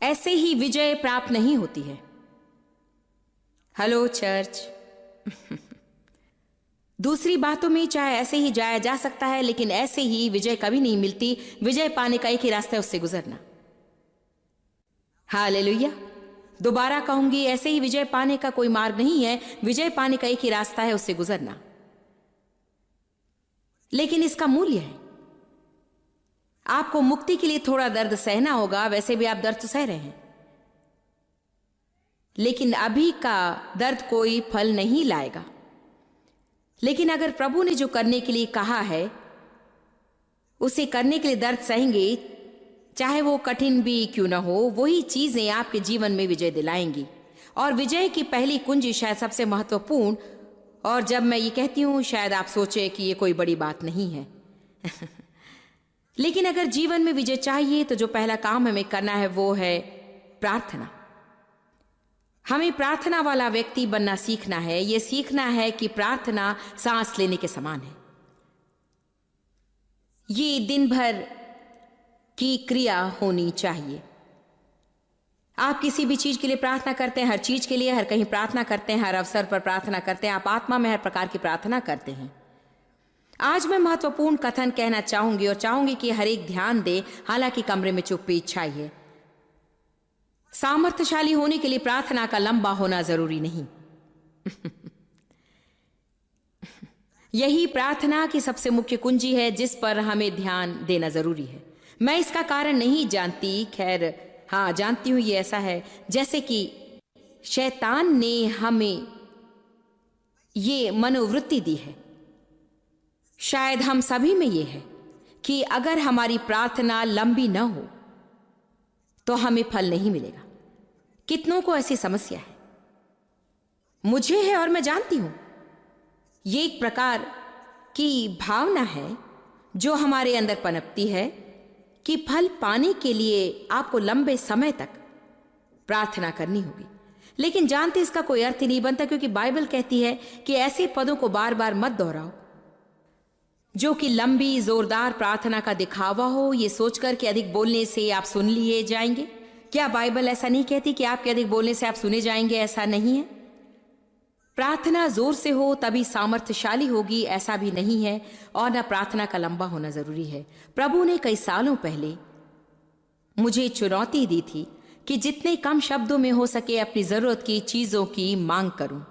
ऐसे ही विजय प्राप्त नहीं होती है। Hello church. दूसरी बातों में चाहे ऐसे ही जाया जा सकता है, लेकिन ऐसे ही विजय कभी नहीं मिलती। विजय पाने का एक ही रास्ता है, उससे गुजरना। हालेलुया। दोबारा कहूंगी, ऐसे ही विजय पाने का कोई मार्ग नहीं है। विजय पाने का एक ही रास्ता है, उससे गुजरना। लेकिन इसका मूल्य है। आपको मुक्ति के लिए थोड़ा दर्द सहना होगा। वैसे भी आप दर्द तो सह रहे हैं, लेकिन अभी का दर्द कोई फल नहीं लाएगा। लेकिन अगर प्रभु ने जो करने के लिए कहा है उसे करने के लिए दर्द सहेंगे, चाहे वो कठिन भी क्यों ना हो, वही चीजें आपके जीवन में विजय दिलाएंगी। और विजय की पहली कुंजी शायद सबसे महत्वपूर्ण, और जब मैं ये कहती हूं शायद आप सोचे कि ये कोई बड़ी बात नहीं है। लेकिन अगर जीवन में विजय चाहिए तो जो पहला काम हमें करना है वो है प्रार्थना। हमें प्रार्थना वाला व्यक्ति बनना सीखना है। यह सीखना है कि प्रार्थना सांस लेने के समान है। ये दिन भर की क्रिया होनी चाहिए। आप किसी भी चीज के लिए प्रार्थना करते हैं, हर चीज के लिए, हर कहीं प्रार्थना करते हैं, हर अवसर पर प्रार्थना करते हैं। आप आत्मा में हर प्रकार की प्रार्थना करते हैं। आज मैं महत्वपूर्ण कथन कहना चाहूंगी और चाहूंगी कि हर एक ध्यान दे, हालांकि कमरे में चुप्पी चाहिए। सामर्थ्यशाली होने के लिए प्रार्थना का लंबा होना जरूरी नहीं। यही प्रार्थना की सबसे मुख्य कुंजी है जिस पर हमें ध्यान देना जरूरी है। मैं इसका कारण नहीं जानती, खैर हाँ जानती हूं ये ऐसा है जैसे कि शैतान ने हमें ये मनोवृत्ति दी है। शायद हम सभी में ये है कि अगर हमारी प्रार्थना लंबी न हो तो हमें फल नहीं मिलेगा। कितनों को ऐसी समस्या है, मुझे है, और मैं जानती हूं ये एक प्रकार की भावना है जो हमारे अंदर पनपती है कि फल पाने के लिए आपको लंबे समय तक प्रार्थना करनी होगी। लेकिन जानते इसका कोई अर्थ ही नहीं बनता, क्योंकि बाइबल कहती है कि ऐसे पदों को बार बार मत दोहराओ जो कि लंबी जोरदार प्रार्थना का दिखावा हो, ये सोचकर कि अधिक बोलने से आप सुन लिए जाएंगे। क्या बाइबल ऐसा नहीं कहती कि आपके अधिक बोलने से आप सुने जाएंगे? ऐसा नहीं है। प्रार्थना जोर से हो तभी सामर्थ्यशाली होगी, ऐसा भी नहीं है। और न प्रार्थना का लंबा होना जरूरी है। प्रभु ने कई सालों पहले मुझे चुनौती दी थी कि जितने कम शब्दों में हो सके अपनी जरूरत की चीजों की मांग करूं।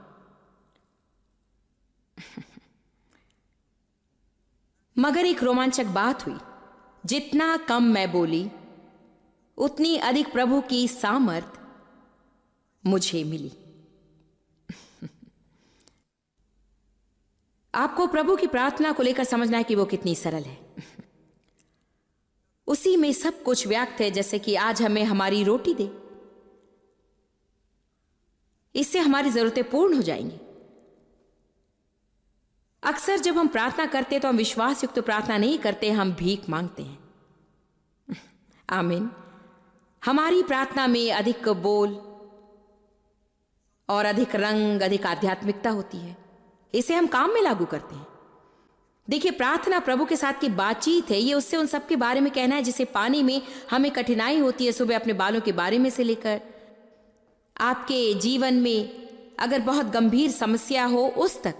मगर एक रोमांचक बात हुई। जितना कम मैं बोली उतनी अधिक प्रभु की सामर्थ मुझे मिली। आपको प्रभु की प्रार्थना को लेकर समझना है कि वो कितनी सरल है। उसी में सब कुछ व्याप्त है। जैसे कि आज हमें हमारी रोटी दे, इससे हमारी जरूरतें पूर्ण हो जाएंगी। अक्सर जब हम प्रार्थना करते तो हम विश्वास युक्त प्रार्थना नहीं करते, हम भीख मांगते हैं। आमीन। हमारी प्रार्थना में अधिक बोल और अधिक रंग, अधिक आध्यात्मिकता होती है। इसे हम काम में लागू करते हैं। देखिए, प्रार्थना प्रभु के साथ की बातचीत है। ये उससे उन सब के बारे में कहना है जिसे पाने में हमें कठिनाई होती है। सुबह अपने बालों के बारे में से लेकर आपके जीवन में अगर बहुत गंभीर समस्या हो उस तक।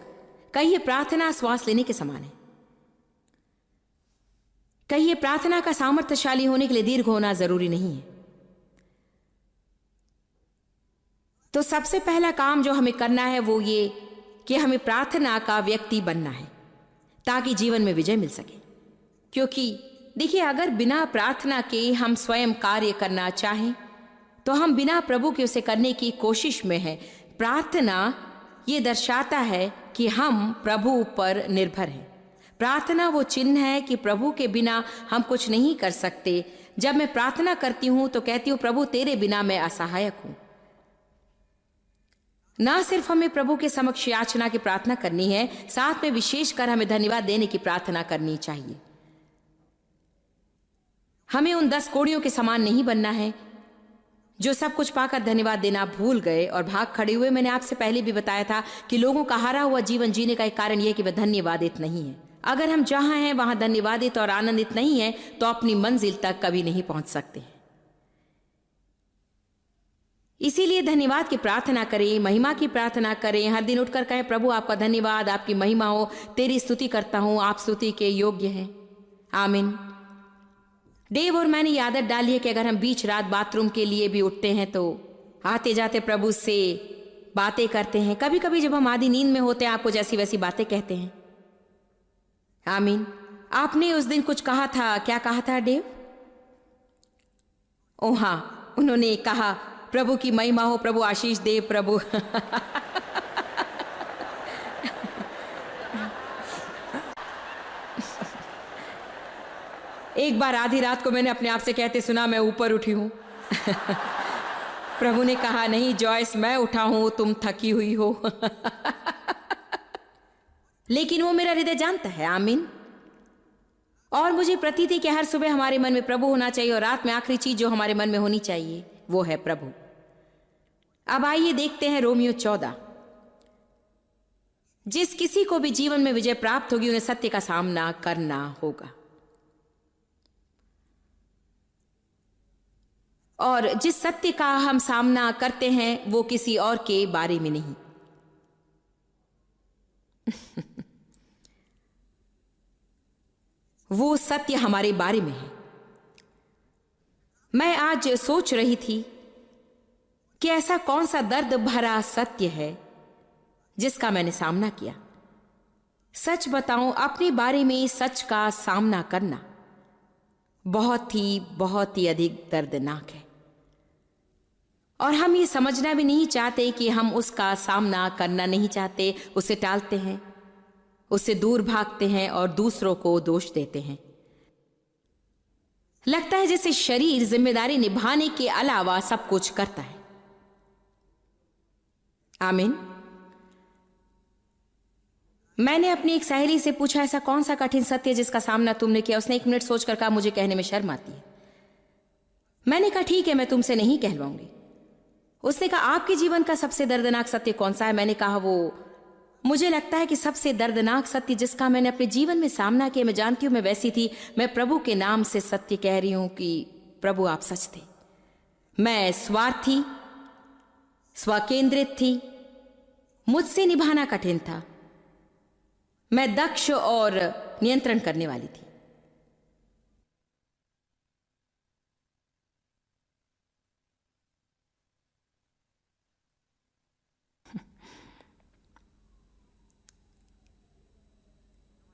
कहिए प्रार्थना श्वास लेने के समान है। कहिए प्रार्थना का सामर्थ्यशाली होने के लिए दीर्घ होना जरूरी नहीं है। तो सबसे पहला काम जो हमें करना है वो ये कि हमें प्रार्थना का व्यक्ति बनना है ताकि जीवन में विजय मिल सके। क्योंकि देखिए, अगर बिना प्रार्थना के हम स्वयं कार्य करना चाहें तो हम बिना प्रभु के उसे करने की कोशिश में हैं। प्रार्थना ये दर्शाता है कि हम प्रभु पर निर्भर हैं। प्रार्थना वो चिन्ह है कि प्रभु के बिना हम कुछ नहीं कर सकते। जब मैं प्रार्थना करती हूं तो कहती हूं, प्रभु तेरे बिना मैं असहायक हूं। ना सिर्फ हमें प्रभु के समक्ष याचना की प्रार्थना करनी है, साथ में विशेषकर हमें धन्यवाद देने की प्रार्थना करनी चाहिए। हमें उन 10 कोड़ियों के समान नहीं बनना है जो सब कुछ पाकर धन्यवाद देना भूल गए और भाग खड़े हुए। मैंने आपसे पहले भी बताया था कि लोगों का हारा हुआ जीवन जीने का एक कारण यह कि वे धन्यवादित नहीं है। अगर हम जहां हैं वहां धन्यवादित और आनंदित नहीं है तो अपनी मंजिल तक कभी नहीं पहुंच सकते। इसीलिए धन्यवाद की प्रार्थना करें, महिमा की प्रार्थना करें। हर दिन उठकर कहें, प्रभु आपका धन्यवाद, आपकी महिमा हो, तेरी स्तुति करता हूं, आप स्तुति के योग्य हैं। आमीन। देव और मैंने ये आदत डाली है कि अगर हम बीच रात बाथरूम के लिए भी उठते हैं तो आते जाते प्रभु से बातें करते हैं। कभी कभी जब हम आधी नींद में होते हैं आपको जैसी वैसी बातें कहते हैं। आमीन। आपने उस दिन कुछ कहा था, क्या कहा था देव? ओ हाँ, उन्होंने कहा प्रभु की महिमा हो, प्रभु आशीष दे, प्रभु एक बार आधी रात को मैंने अपने आप से कहते सुना, मैं ऊपर उठी हूं। प्रभु ने कहा, नहीं जॉयस, मैं उठा हूं, तुम थकी हुई हो। लेकिन वो मेरा हृदय जानता है। आमीन। और मुझे प्रतीत है कि हर सुबह हमारे मन में प्रभु होना चाहिए और रात में आखिरी चीज जो हमारे मन में होनी चाहिए वो है प्रभु। अब आइए देखते हैं रोमियो 14। जिस किसी को भी जीवन में विजय प्राप्त होगी उन्हें सत्य का सामना करना होगा, और जिस सत्य का हम सामना करते हैं वो किसी और के बारे में नहीं। वो सत्य हमारे बारे में है। मैं आज सोच रही थी कि ऐसा कौन सा दर्द भरा सत्य है जिसका मैंने सामना किया। सच बताऊं, अपने बारे में सच का सामना करना बहुत ही अधिक दर्दनाक है, और हम ये समझना भी नहीं चाहते कि हम उसका सामना करना नहीं चाहते, उसे टालते हैं, उससे दूर भागते हैं और दूसरों को दोष देते हैं। लगता है जैसे शरीर जिम्मेदारी निभाने के अलावा सब कुछ करता है। आमीन। मैंने अपनी एक सहेली से पूछा, ऐसा कौन सा कठिन सत्य है जिसका सामना तुमने किया? उसने 1 मिनट सोचकर कहा, मुझे कहने में शर्म आती है। मैंने कहा, ठीक है, मैं तुमसे नहीं कहलवाऊंगी। उसने कहा, आपके जीवन का सबसे दर्दनाक सत्य कौन सा है? मैंने कहा, वो मुझे लगता है कि सबसे दर्दनाक सत्य जिसका मैंने अपने जीवन में सामना किया, मैं जानती हूं मैं वैसी थी, मैं प्रभु के नाम से सत्य कह रही हूं कि प्रभु आप सच थे। मैं स्वार्थी, स्वकेंद्रित थी, मुझसे निभाना कठिन था, मैं दक्ष और नियंत्रण करने वाली थी।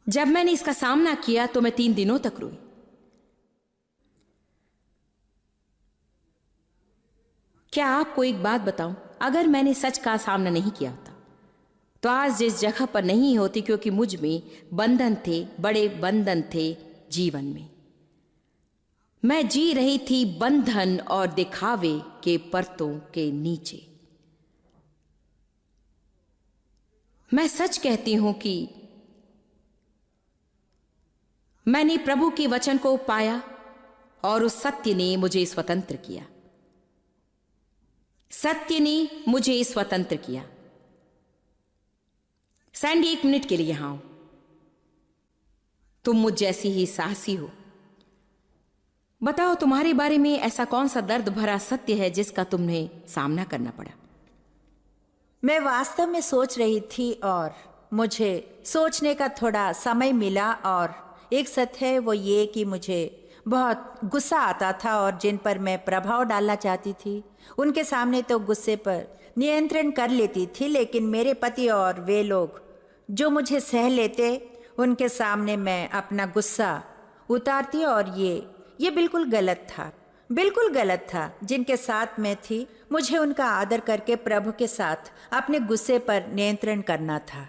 जब मैंने इसका सामना किया तो मैं 3 दिनों तक रोई। क्या आपको एक बात बताऊं, अगर मैंने सच का सामना नहीं किया होता तो आज जिस जगह पर नहीं होती, क्योंकि मुझ में बंधन थे, बड़े बंधन थे जीवन में। मैं जी रही थी बंधन और दिखावे के परतों के नीचे। मैं सच कहती हूं कि मैंने प्रभु के वचन को पाया और उस सत्य ने मुझे स्वतंत्र किया। सत्य ने मुझे स्वतंत्र किया। सैंडी, 1 मिनट के लिए यहां हो। तुम मुझ जैसी ही साहसी हो। बताओ, तुम्हारे बारे में ऐसा कौन सा दर्द भरा सत्य है जिसका तुम्हें सामना करना पड़ा? मैं वास्तव में सोच रही थी और मुझे सोचने का थोड़ा समय मिला, और एक सत्य है वो ये कि मुझे बहुत गुस्सा आता था और जिन पर मैं प्रभाव डालना चाहती थी उनके सामने तो गुस्से पर नियंत्रण कर लेती थी, लेकिन मेरे पति और वे लोग जो मुझे सह लेते उनके सामने मैं अपना गुस्सा उतारती, और ये बिल्कुल गलत था, बिल्कुल गलत था। जिनके साथ मैं थी मुझे उनका आदर करके प्रभु के साथ अपने गुस्से पर नियंत्रण करना था।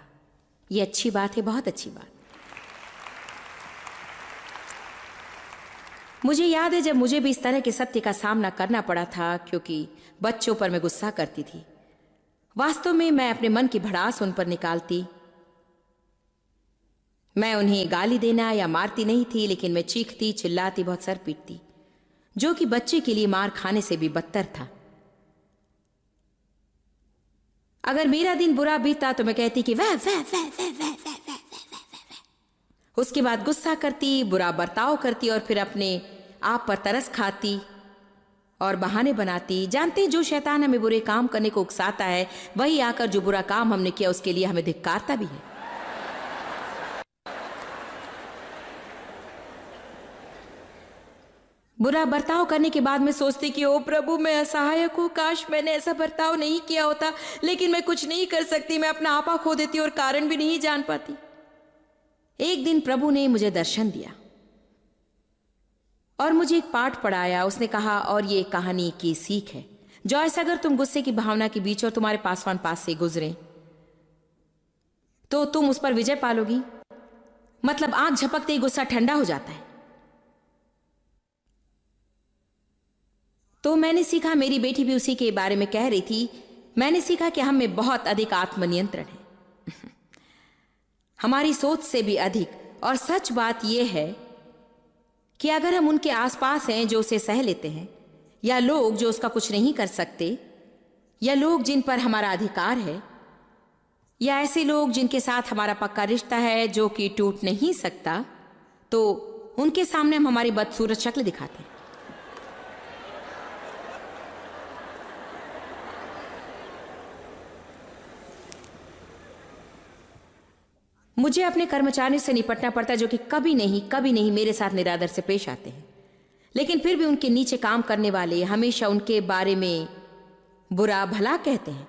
ये अच्छी बात है, बहुत अच्छी बात। मुझे याद है जब मुझे भी इस तरह के सत्य का सामना करना पड़ा था, क्योंकि बच्चों पर मैं गुस्सा करती थी। वास्तव में मैं अपने मन की भड़ास उन पर निकालती। मैं उन्हें गाली देना या मारती नहीं थी, लेकिन मैं चीखती, चिल्लाती, बहुत सर पीटती, जो कि बच्चे के लिए मार खाने से भी बदतर था। अगर मेरा दिन बुरा बीता तो मैं कहती कि वह उसके बाद गुस्सा करती, बुरा बर्ताव करती और फिर अपने आप पर तरस खाती और बहाने बनाती। जानते हैं, जो शैतान हमें बुरे काम करने को उकसाता है, वही आकर जो बुरा काम हमने किया उसके लिए हमें धिक्कारता भी है। बुरा बर्ताव करने के बाद मैं सोचती कि ओ प्रभु, मैं असहायक हूँ, काश मैंने ऐसा बर्ताव नहीं किया होता। लेकिन मैं कुछ नहीं कर सकती, मैं अपना आपा खो देती और कारण भी नहीं जान पाती। एक दिन प्रभु ने मुझे दर्शन दिया और मुझे एक पाठ पढ़ाया। उसने कहा, और ये कहानी की सीख है, जॉयस, अगर तुम गुस्से की भावना के बीच और तुम्हारे पासवान पास से गुजरे तो तुम उस पर विजय पालोगी। मतलब आंख झपकते ही गुस्सा ठंडा हो जाता है। तो मैंने सीखा, मेरी बेटी भी उसी के बारे में कह रही थी, मैंने सीखा कि हम में बहुत अधिक आत्मनियंत्रण है, हमारी सोच से भी अधिक। और सच बात यह है कि अगर हम उनके आसपास हैं जो उसे सह लेते हैं, या लोग जो उसका कुछ नहीं कर सकते, या लोग जिन पर हमारा अधिकार है, या ऐसे लोग जिनके साथ हमारा पक्का रिश्ता है जो कि टूट नहीं सकता, तो उनके सामने हम हमारी बदसूरत शक्ल दिखाते हैं। मुझे अपने कर्मचारियों से निपटना पड़ता है जो कि कभी नहीं मेरे साथ निरादर से पेश आते हैं, लेकिन फिर भी उनके नीचे काम करने वाले हमेशा उनके बारे में बुरा भला कहते हैं।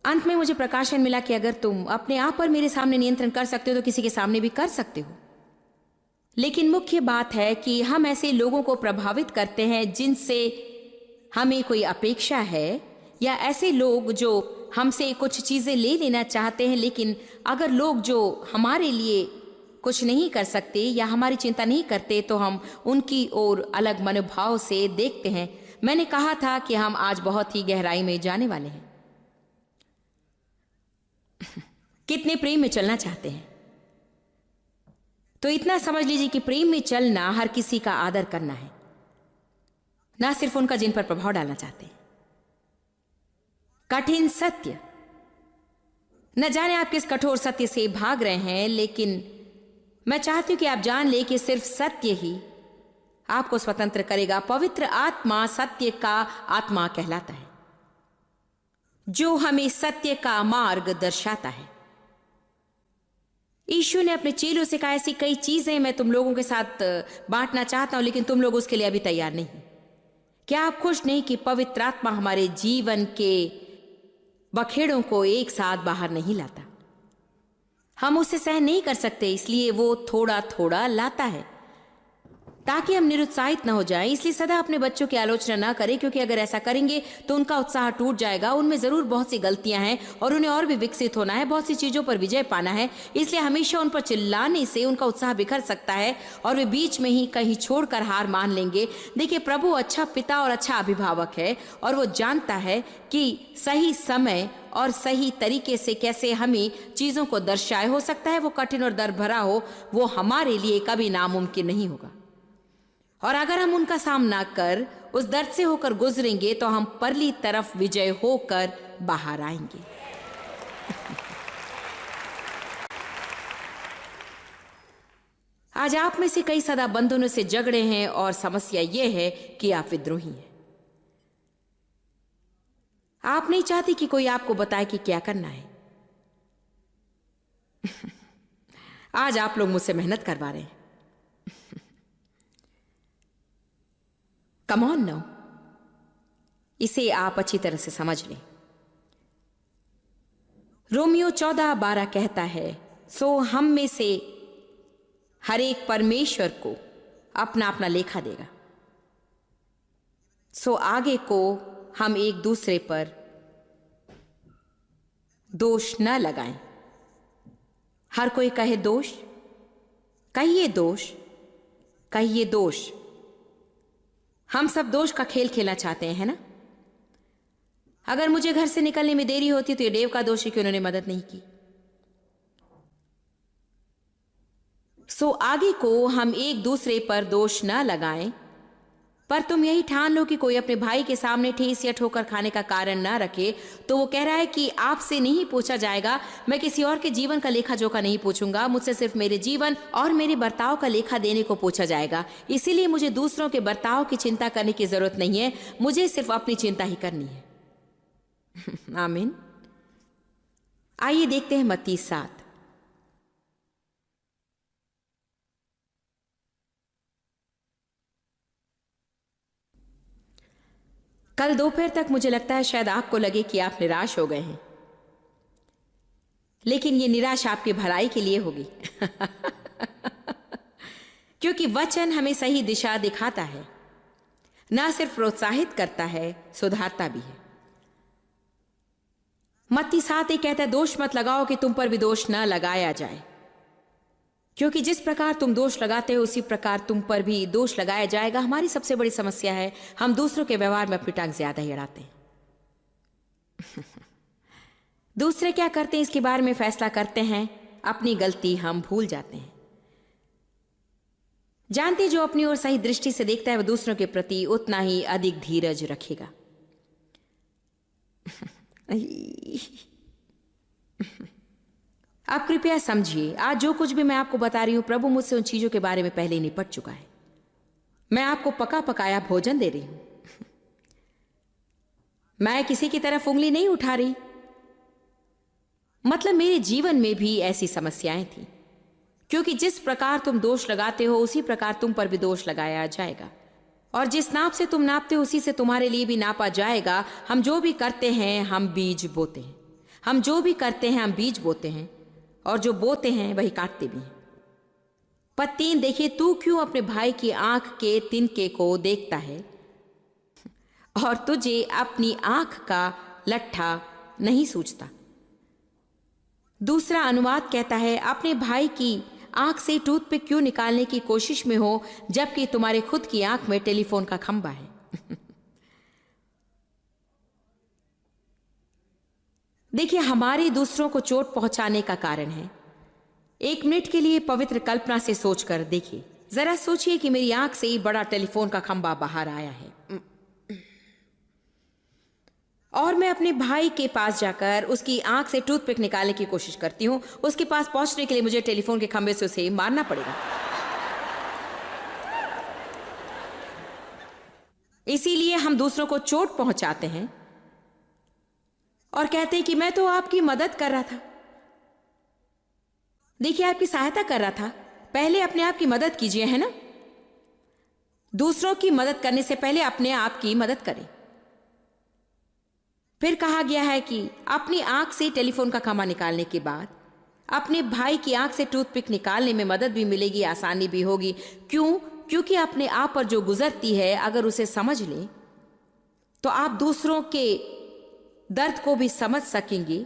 अंत में मुझे प्रकाशन मिला कि अगर तुम अपने आप पर मेरे सामने नियंत्रण कर सकते हो तो किसी के सामने भी कर सकते हो। लेकिन मुख्य बात है कि हम ऐसे लोगों को प्रभावित करते हैं जिनसे हमें कोई अपेक्षा है, या ऐसे लोग जो हमसे कुछ चीजें ले लेना चाहते हैं। लेकिन अगर लोग जो हमारे लिए कुछ नहीं कर सकते या हमारी चिंता नहीं करते तो हम उनकी ओर अलग मनोभाव से देखते हैं। मैंने कहा था कि हम आज बहुत ही गहराई में जाने वाले हैं। कितने प्रेम में चलना चाहते हैं, तो इतना समझ लीजिए कि प्रेम में चलना हर किसी का आदर करना है, ना सिर्फ उनका जिन पर प्रभाव डालना चाहते हैं। कठिन सत्य, न जाने आप किस कठोर सत्य से भाग रहे हैं, लेकिन मैं चाहती हूं कि आप जान ले कि सिर्फ सत्य ही आपको स्वतंत्र करेगा। पवित्र आत्मा सत्य का आत्मा कहलाता है, जो हमें सत्य का मार्ग दर्शाता है। यीशु ने अपने चेलों से कहा, ऐसी कई चीजें मैं तुम लोगों के साथ बांटना चाहता हूं, लेकिन तुम लोग उसके लिए अभी तैयार नहीं। क्या आप खुश नहीं कि पवित्र आत्मा हमारे जीवन के बखेड़ों को एक साथ बाहर नहीं लाता? हम उससे सहन नहीं कर सकते, इसलिए वो थोड़ा थोड़ा लाता है ताकि हम निरुत्साहित न हो जाएं। इसलिए सदा अपने बच्चों की आलोचना ना करें, क्योंकि अगर ऐसा करेंगे तो उनका उत्साह टूट जाएगा। उनमें जरूर बहुत सी गलतियां हैं और उन्हें और भी विकसित होना है, बहुत सी चीजों पर विजय पाना है। इसलिए हमेशा उन पर चिल्लाने से उनका उत्साह बिखर सकता है और वे बीच में ही कहीं छोड़कर हार मान लेंगे। देखिए, प्रभु अच्छा पिता और अच्छा अभिभावक है, और वो जानता है कि सही समय और सही तरीके से कैसे हमें चीजों को दर्शाए। हो सकता है वो कठिन और दर्द भरा हो, वो हमारे लिए कभी नामुमकिन नहीं होगा। और अगर हम उनका सामना कर उस दर्द से होकर गुजरेंगे तो हम परली तरफ विजय होकर बाहर आएंगे। आज आप में से कई सदा बंधनों से झगड़े हैं और समस्या यह है कि आप विद्रोही हैं। आप नहीं चाहती कि कोई आपको बताए कि क्या करना है। आज आप लोग मुझसे मेहनत करवा रहे हैं। कम ऑन नाउ, इसे आप अच्छी तरह से समझ लें। रोमियो 14:12 कहता है, सो हम में से हर एक परमेश्वर को अपना अपना लेखा देगा। सो आगे को हम एक दूसरे पर दोष न लगाएं। हर कोई कहे दोष, कहिए दोष, कहिए दोष। हम सब दोष का खेल खेलना चाहते हैं, है ना? अगर मुझे घर से निकलने में देरी होती तो ये देव का दोष है कि उन्होंने मदद नहीं की। सो आगे को हम एक दूसरे पर दोष न लगाएं, पर तुम यही ठान लो कि कोई अपने भाई के सामने ठेस या ठोकर खाने का कारण ना रखे, तो वो कह रहा है कि आपसे नहीं पूछा जाएगा। मैं किसी और के जीवन का लेखा जोखा नहीं पूछूंगा, मुझसे सिर्फ मेरे जीवन और मेरे बर्ताव का लेखा देने को पूछा जाएगा। इसीलिए मुझे दूसरों के बर्ताव की चिंता करने की जरूरत नहीं है, मुझे सिर्फ अपनी चिंता ही करनी है। आमीन। आइए देखते हैं मत्ती 7। कल दोपहर तक मुझे लगता है शायद आपको लगे कि आप निराश हो गए हैं, लेकिन ये निराश आपकी भलाई के लिए होगी। क्योंकि वचन हमें सही दिशा दिखाता है, ना सिर्फ प्रोत्साहित करता है, सुधारता भी है। मत्ती 7 कहता है, दोष मत लगाओ कि तुम पर भी दोष न लगाया जाए, क्योंकि जिस प्रकार तुम दोष लगाते हो उसी प्रकार तुम पर भी दोष लगाया जाएगा। हमारी सबसे बड़ी समस्या है, हम दूसरों के व्यवहार में अपनी टांग ज्यादा ही अड़ाते हैं। दूसरे क्या करते हैं इसके बारे में फैसला करते हैं, अपनी गलती हम भूल जाते हैं। जानते, जो अपनी ओर सही दृष्टि से देखता है वह दूसरों के प्रति उतना ही अधिक धीरज रखेगा। आप कृपया समझिए, आज जो कुछ भी मैं आपको बता रही हूं, प्रभु मुझसे उन चीजों के बारे में पहले ही निपट चुका है। मैं आपको पका पकाया भोजन दे रही हूं। मैं किसी की तरफ उंगली नहीं उठा रही। मतलब मेरे जीवन में भी ऐसी समस्याएं थी, क्योंकि जिस प्रकार तुम दोष लगाते हो उसी प्रकार तुम पर भी दोष लगाया जाएगा, और जिस नाप से तुम नापते हो उसी से तुम्हारे लिए भी नापा जाएगा। हम जो भी करते हैं हम बीज बोते हैं, हम जो भी करते हैं हम बीज बोते हैं, और जो बोते हैं वही काटते भी हैं। पद 3 देखिए, तू क्यों अपने भाई की आंख के तिनके को देखता है और तुझे अपनी आंख का लट्ठा नहीं सूझता। दूसरा अनुवाद कहता है, अपने भाई की आंख से टूथपिक क्यों निकालने की कोशिश में हो जबकि तुम्हारे खुद की आंख में टेलीफोन का खंबा है। देखिए, हमारे दूसरों को चोट पहुंचाने का कारण है। एक मिनट के लिए पवित्र कल्पना से सोचकर देखिए, जरा सोचिए कि मेरी आंख से ही बड़ा टेलीफोन का खंबा बाहर आया है और मैं अपने भाई के पास जाकर उसकी आंख से टूथपिक निकालने की कोशिश करती हूं। उसके पास पहुंचने के लिए मुझे टेलीफोन के खंबे से उसे मारना पड़ेगा। इसीलिए हम दूसरों को चोट पहुंचाते हैं और कहते हैं कि मैं तो आपकी मदद कर रहा था। देखिए, आपकी सहायता कर रहा था। पहले अपने आप की मदद कीजिए, है ना? दूसरों की मदद करने से पहले अपने आप की मदद करें। फिर कहा गया है कि अपनी आंख से टेलीफोन का खंबा निकालने के बाद अपने भाई की आंख से टूथपिक निकालने में मदद भी मिलेगी, आसानी भी होगी। क्यों? क्योंकि अपने आप पर जो गुजरती है अगर उसे समझ लें तो आप दूसरों के दर्द को भी समझ सकेंगे,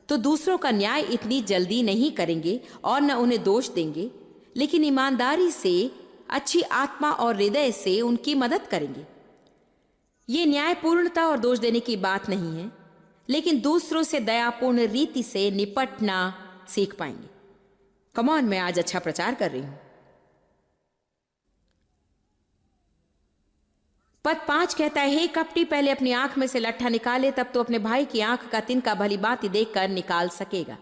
तो दूसरों का न्याय इतनी जल्दी नहीं करेंगे और न उन्हें दोष देंगे, लेकिन ईमानदारी से, अच्छी आत्मा और हृदय से उनकी मदद करेंगे। ये न्यायपूर्णता और दोष देने की बात नहीं है, लेकिन दूसरों से दयापूर्ण रीति से निपटना सीख पाएंगे। कम ऑन, मैं आज अच्छा प्रचार कर रही हूं। पद 5 कहता है, हे कपटी, पहले अपनी आंख में से लट्ठा निकाले, तब तो अपने भाई की आंख का तिनका भली बात देखकर निकाल सकेगा।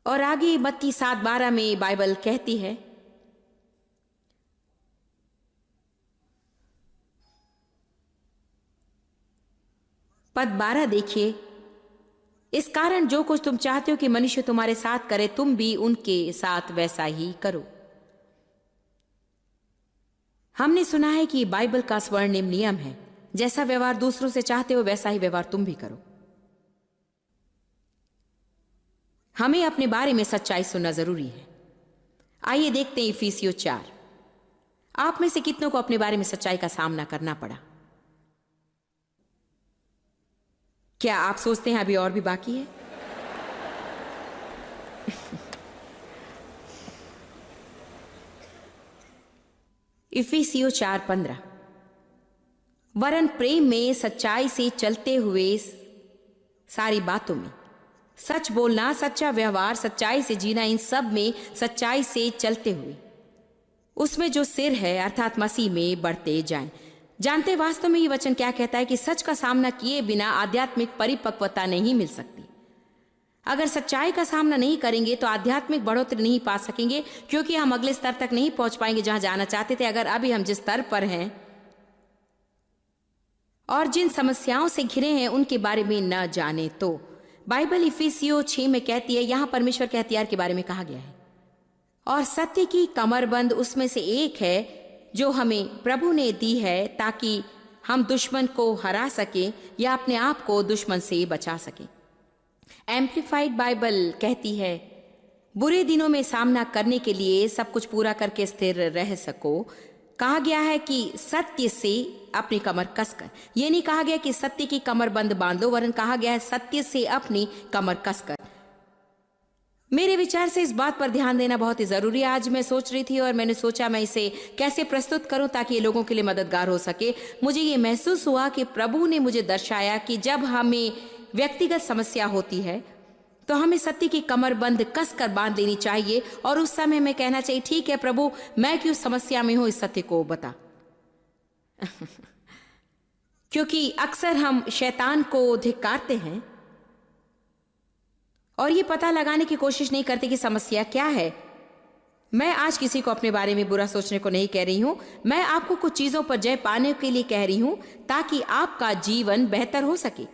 और आगे मत्ती 7:12 में बाइबल कहती है, पद 12 देखिए, इस कारण जो कुछ तुम चाहते हो कि मनुष्य तुम्हारे साथ करे, तुम भी उनके साथ वैसा ही करो। हमने सुना है कि बाइबल का स्वर्णिम नियम है, जैसा व्यवहार दूसरों से चाहते हो वैसा ही व्यवहार तुम भी करो। हमें अपने बारे में सच्चाई सुनना जरूरी है। आइए देखते हैं इफिसियों 4। आप में से कितनों को अपने बारे में सच्चाई का सामना करना पड़ा? क्या आप सोचते हैं अभी और भी बाकी है? इफिसियों 4:15, वरन प्रेम में सच्चाई से चलते हुए सारी बातों में सच बोलना, सच्चा व्यवहार, सच्चाई से जीना, इन सब में सच्चाई से चलते हुए। उसमें जो सिर है अर्थात मसीह में बढ़ते जाएं। जानते वास्तव में ये वचन क्या कहता है कि सच का सामना किए बिना आध्यात्मिक परिपक्वता नहीं मिल सकती। अगर सच्चाई का सामना नहीं करेंगे तो आध्यात्मिक बढ़ोतरी नहीं पा सकेंगे, क्योंकि हम अगले स्तर तक नहीं पहुंच पाएंगे जहां जाना चाहते थे। अगर अभी हम जिस स्तर पर हैं और जिन समस्याओं से घिरे हैं उनके बारे में न जाने तो बाइबल इफिसियों 6 में कहती है, यहां परमेश्वर के हथियार के बारे में कहा गया है और सत्य की कमरबंद उसमें से एक है जो हमें प्रभु ने दी है ताकि हम दुश्मन को हरा सकें या अपने आप को दुश्मन से बचा सकें। एम्प्लीफाइड बाइबल कहती है, बुरे दिनों में सामना करने के लिए सब कुछ पूरा करके स्थिर रह सको। कहा गया है कि सत्य से अपनी कमर कसकर, ये नहीं कहा गया कि सत्य की कमर बंद बांध लो, वरन कहा गया है सत्य से अपनी कमर कसकर। मेरे विचार से इस बात पर ध्यान देना बहुत ही जरूरी है। आज मैं सोच रही थी और मैंने सोचा मैं इसे कैसे प्रस्तुत करूं ताकि ये लोगों के लिए मददगार हो सके। मुझे ये महसूस हुआ कि प्रभु ने मुझे दर्शाया कि जब हमें व्यक्तिगत समस्या होती है तो हमें सत्य की कमर बंद कस कर बांध लेनी चाहिए और उस समय में कहना चाहिए, ठीक है प्रभु, मैं क्यों समस्या में हूं, इस सत्य को बता। क्योंकि अक्सर हम शैतान को धिक्कारते हैं और ये पता लगाने की कोशिश नहीं करते कि समस्या क्या है। मैं आज किसी को अपने बारे में बुरा सोचने को नहीं कह रही हूं, मैं आपको कुछ चीजों पर जय पाने के लिए कह रही हूं ताकि आपका जीवन बेहतर हो सके।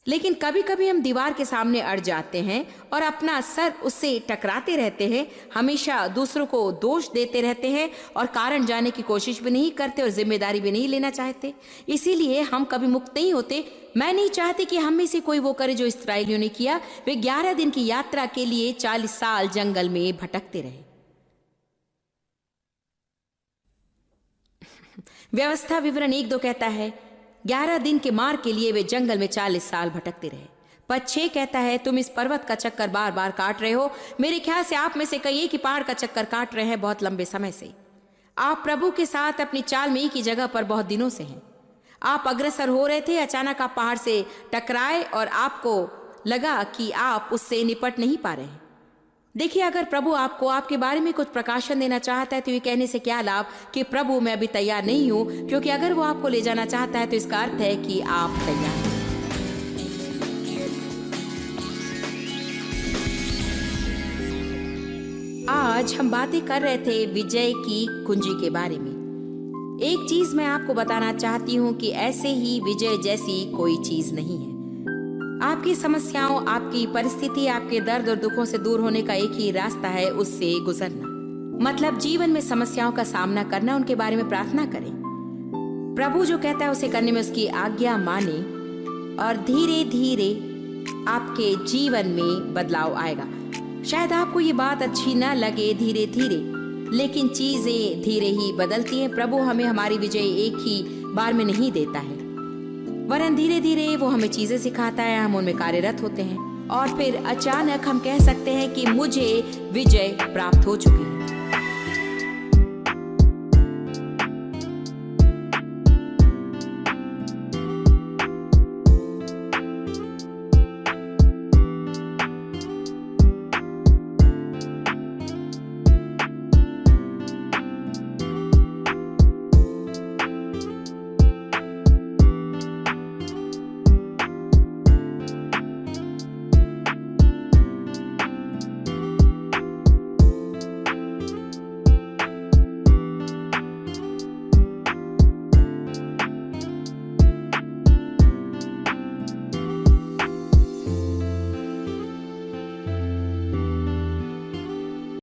लेकिन कभी कभी हम दीवार के सामने अड़ जाते हैं और अपना सर उससे टकराते रहते हैं, हमेशा दूसरों को दोष देते रहते हैं और कारण जानने की कोशिश भी नहीं करते और जिम्मेदारी भी नहीं लेना चाहते। इसीलिए हम कभी मुक्त नहीं होते। मैं नहीं चाहती कि हम में से कोई वो करे जो इस्राएलियों ने किया। वे 11 दिन की यात्रा के लिए 40 साल जंगल में भटकते रहे। व्यवस्था विवरण 1-2 कहता है 11 दिन के मार्ग के लिए वे जंगल में 40 साल भटकते रहे। पद 6 कहता है, तुम इस पर्वत का चक्कर बार बार काट रहे हो। मेरे ख्याल से आप में से कई एक ही पहाड़ का चक्कर काट रहे हैं बहुत लंबे समय से। आप प्रभु के साथ अपनी चाल में एक ही जगह पर बहुत दिनों से हैं। आप अग्रसर हो रहे थे, अचानक आप पहाड़ से टकराए और आपको लगा कि आप उससे निपट नहीं पा रहे हैं। देखिए, अगर प्रभु आपको आपके बारे में कुछ प्रकाशन देना चाहता है तो ये कहने से क्या लाभ कि प्रभु मैं अभी तैयार नहीं हूं, क्योंकि अगर वो आपको ले जाना चाहता है तो इसका अर्थ है कि आप तैयार हैं। आज हम बातें कर रहे थे विजय की कुंजी के बारे में। एक चीज मैं आपको बताना चाहती हूं कि ऐसे ही विजय जैसी कोई चीज नहीं है। आपकी समस्याओं, आपकी परिस्थिति, आपके दर्द और दुखों से दूर होने का एक ही रास्ता है, उससे गुजरना। मतलब जीवन में समस्याओं का सामना करना, उनके बारे में प्रार्थना करें। प्रभु जो कहता है उसे करने में उसकी आज्ञा माने और धीरे धीरे आपके जीवन में बदलाव आएगा। शायद आपको ये बात अच्छी ना लगे धीरे धीरे, लेकिन चीजें धीरे ही बदलती हैं। प्रभु हमें हमारी विजय एक ही बार में नहीं देता है, वरन धीरे धीरे वो हमें चीजें सिखाता है, हम उनमें कार्यरत होते हैं और फिर अचानक हम कह सकते हैं कि मुझे विजय प्राप्त हो चुकी है।